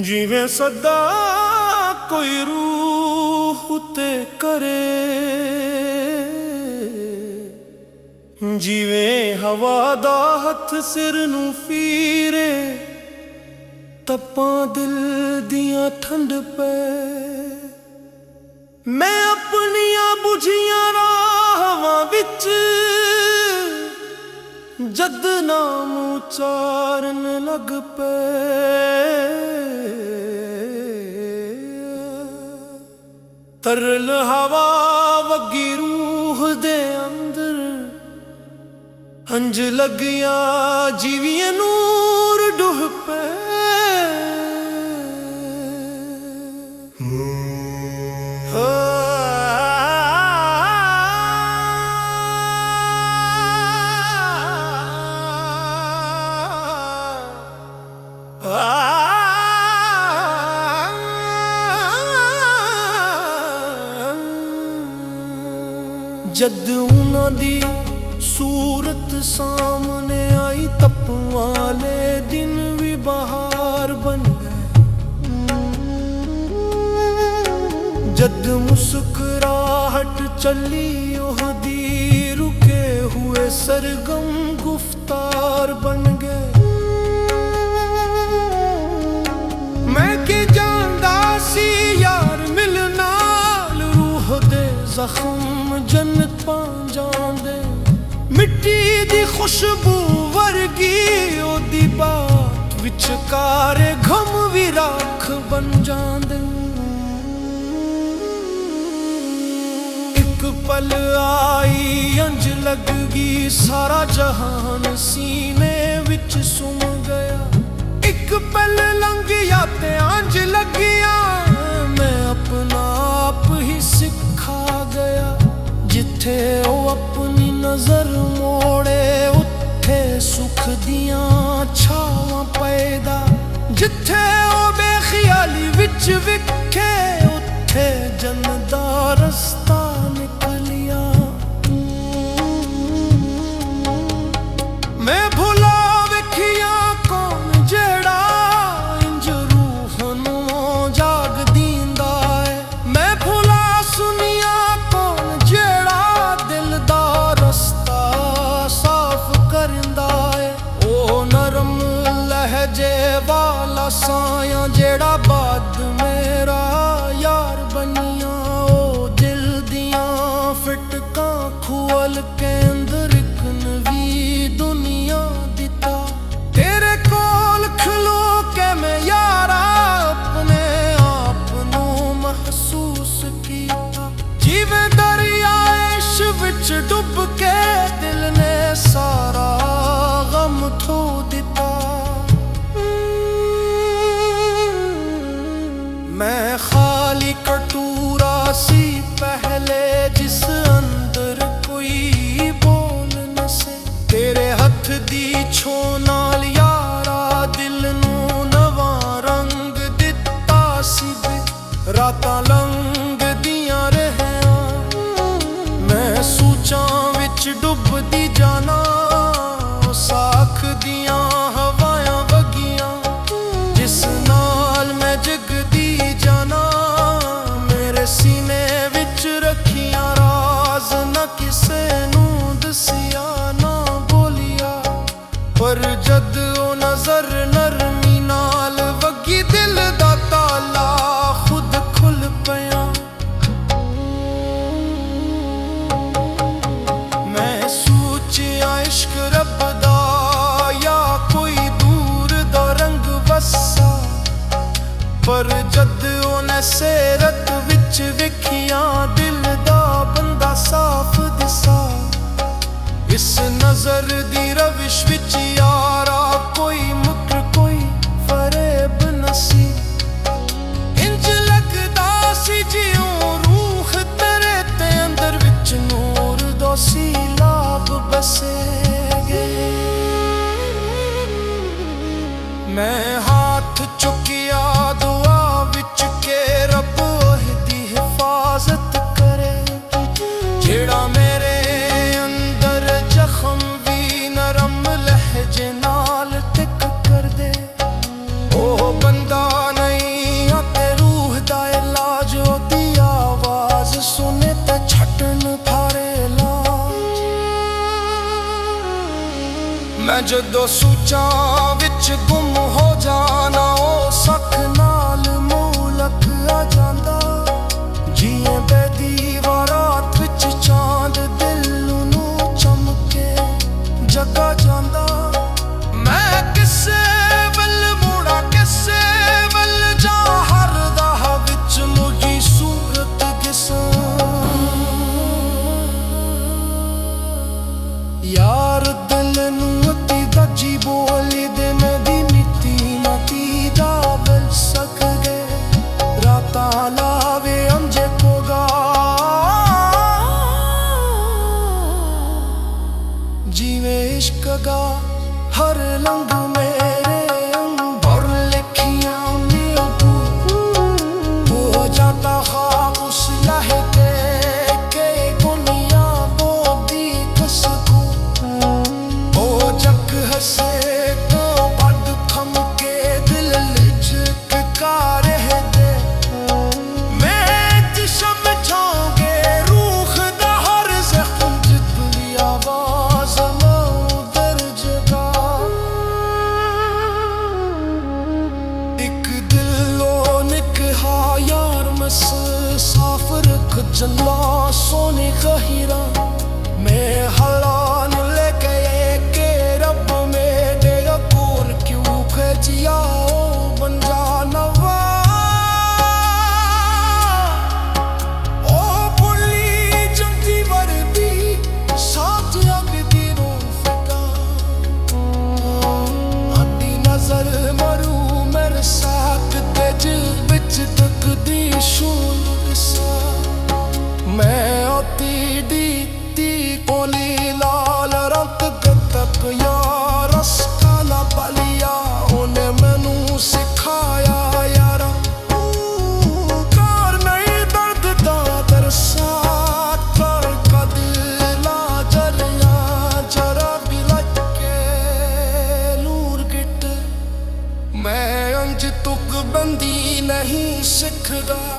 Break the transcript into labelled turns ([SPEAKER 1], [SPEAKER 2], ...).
[SPEAKER 1] ਜਿਵੇਂ ਸਦਾ ਕੋਈ ਰੂਹ ਉਤੇ ਕਰੇ, ਜਿਵੇਂ ਹਵਾ ਦਾ ਹੱਥ ਸਿਰ ਨੂੰ ਫੀਰੇ, ਤਪਾਂ ਦਿਲ ਦੀਆਂ ਠੰਡ ਪੈ। ਮੈਂ ਆਪਣੀਆਂ ਬੁਝੀਆਂ ਰਾਹਾਂ ਵਿੱਚ ਜਦ ਨਾਮ ਉਚਾਰਨ ਲੱਗ ਪਏ, ਤਰਲ ਹਵਾ ਵਗੀ ਰੂਹ ਦੇ ਅੰਦਰ, ਹੰਝ ਲੱਗਿਆ ਜੀਵੀਆਂ ਨੂਰ ਡੁੱਹ ਪਏ। जद उन्हां दी सूरत सामने आई, तप वाले दिन भी बहार बन गए। जद मुस्कुराहट चली ओहदी, रुके हुए सरगम गुफ्तार बन गए। मैं के जानदा सी यार मिलना रूह दे जख्म जन्नत पा जांदे, मिट्टी दी खुशबू वर्गी ओदी बात विचकार गम भी राख बन जांदे। एक पल आई अंज लगगी, सारा जहान सीने विच सुम गया। एक पल लंघ गया ते अंज लगिया, मैं अपना आप ही सिखा गया। जिथे ओ अपनी नजर मोड़े, उत्थे सुख दियां छावां पैदा। जिथे ओ बेख्याली विच विखे, उत्थे जन्नत दा रस्ता निकलिया। मैं भुला वेखिया कौन जेड़ा इंज रूह नूं जाग दींदा है। मैं भुला सुनिया कौन जेड़ा दिल दा रस्ता साफ करदा है। ओ नरम लहजे वाला साया जेड़ा बाद मेरा यार बनिया। ओ दिल दियां फिटकां खुअल के अंदर इक नवी दुनिया दिता। तेरे कोल खलो के मैं यारा अपने आप नूं महसूस कीता। जिवें दरिया इश्क विच डुब के दिल ने सारा गम धो दिता। मैं खाली कटोरा सी पहले, जिस अंदर कोई बोल न से। तेरे हथ दी छो नाल यारा दिल नूं नवां रंग दिता सी। रातां लंघदियां रहियां, मैं सूचां विच डुबदी जाना। साख दियां हवायां वगियां, जिस नाल मैं जगदी जाना। मेरे सीने विच रखियां राज, न किसे नूं दसिया ना बोलिया। पर जद ओ नजर नरमी नाल वगी, दिल दा ताला खुद खुल पिया। मैं सोचिया इश्क रब दा या कोई दूर दा रंग वसा। पर जद ओने सेरत विच विखिया, दिल दा बंदा साफ दिसा। इस नजर दी रविश विच यारा कोई मुकर कोई फरेब नसी। इंज लगदा सी जियों रूह तेरे ते अंदर विच नूर दो सीलाब बसे गए। मैं हाथ चुकिया दुआ विच के, रब ओहदी हिफाजत करे। जेड़ा मेरे अंदर जख्म भी ਜਦੋਂ ਸੂਚਾਂ ਵਿੱਚ ਗੁੰਮ ਹੋ ਜਾਣਾ ਉਹ ਸੱਖ ਨਾਲ ਮੂਲਕ ਆ ਜਾਂਦਾ ਜੀਏ ਬੇਦੀਵਾਰਾਤ ਵਿੱਚ ਚਾਂਦ ਦਿਲ ਨੂੰ ਚਮਕੇ ਜਗਾ ਜਾਂਦਾ ਮੈਂ ਕਿਸੇ ਵੱਲ ਮੁੜਾ ਕਿਸੇ ਵੱਲ ਜਾ ਹਰ ਰਾਹ ਵਿੱਚ ਮੁਝੀ ਸੂਰਤ ਕਿਸਾਂ ਯਾਰ ਦਿਲ ਨੂੰ ਅਤੀ ਦੱਜੀ ਬੋਲੀ ਦੇ ਮੈਂ ਦੀ ਨੀਤੀ ਮਤੀ ਦਾ ਬਲ ਸਕ ਗਏ ਰਾਤਾਂ ਲਾਵੇ ਅੰਜੇ ਕੋਗਾ ਜਿਵੇਂ ਇਸ਼ਕ ਦਾ ਹਰ ਲੰਗ ਮੇਰੇ ਅੰਬਰ ਲਿਖੀਆਂ ਨੀਂਬੂ ਹੋ ਜਾਤਾ ਖਾਬ ਉਸ ਲਹਿਕੇ ਕੇ ਦੁਨੀਆ ਬੋਦੀ ਖਸਕੂ ਹਸੇ ਤੋਂ ਵੱਧ ਖਮ ਕੇ ਦਿਲ ਲਿਚਕ ਕਾ ਰਹੇ ਦੇ ਮੈਂ ਜਿਸਮ ਛਾਂਗੇ ਰੂਹ ਦਾ ਹਰ ਜ਼ਖਮ ਜਿਤਲੀ ਆਵਾਜ਼ ਮਾਉ ਦਰਜ ਦਾ ਇੱਕ ਦਿਲੋਂ ਨਿਕਹਾ ਯਾਰ ਮਸ ਸਾਫਰ ਖਜਲਾ ਸੋਨੇ ਖਹੀਰਾ ਮੈਂ ਹਲਾਨ ਲੈ ਕੇ ਜਿਆਓ ਬੰਜਾ ਨਵਾ ਉਹ ਬੁੱਲੀ ਜੰਦੀ ਵਰਦੀ ਸਾਥ ਅਗਦੀ ਨੂੰ ਫਿਕਾ ਆਦੀ ਨਜ਼ਰ ਮਰੂ ਮੇਰੇ ਸਾਥ ਤੇ ਜਿਲ ਵਿੱਚ ਤੱਕਦੀ ਸ਼ੂ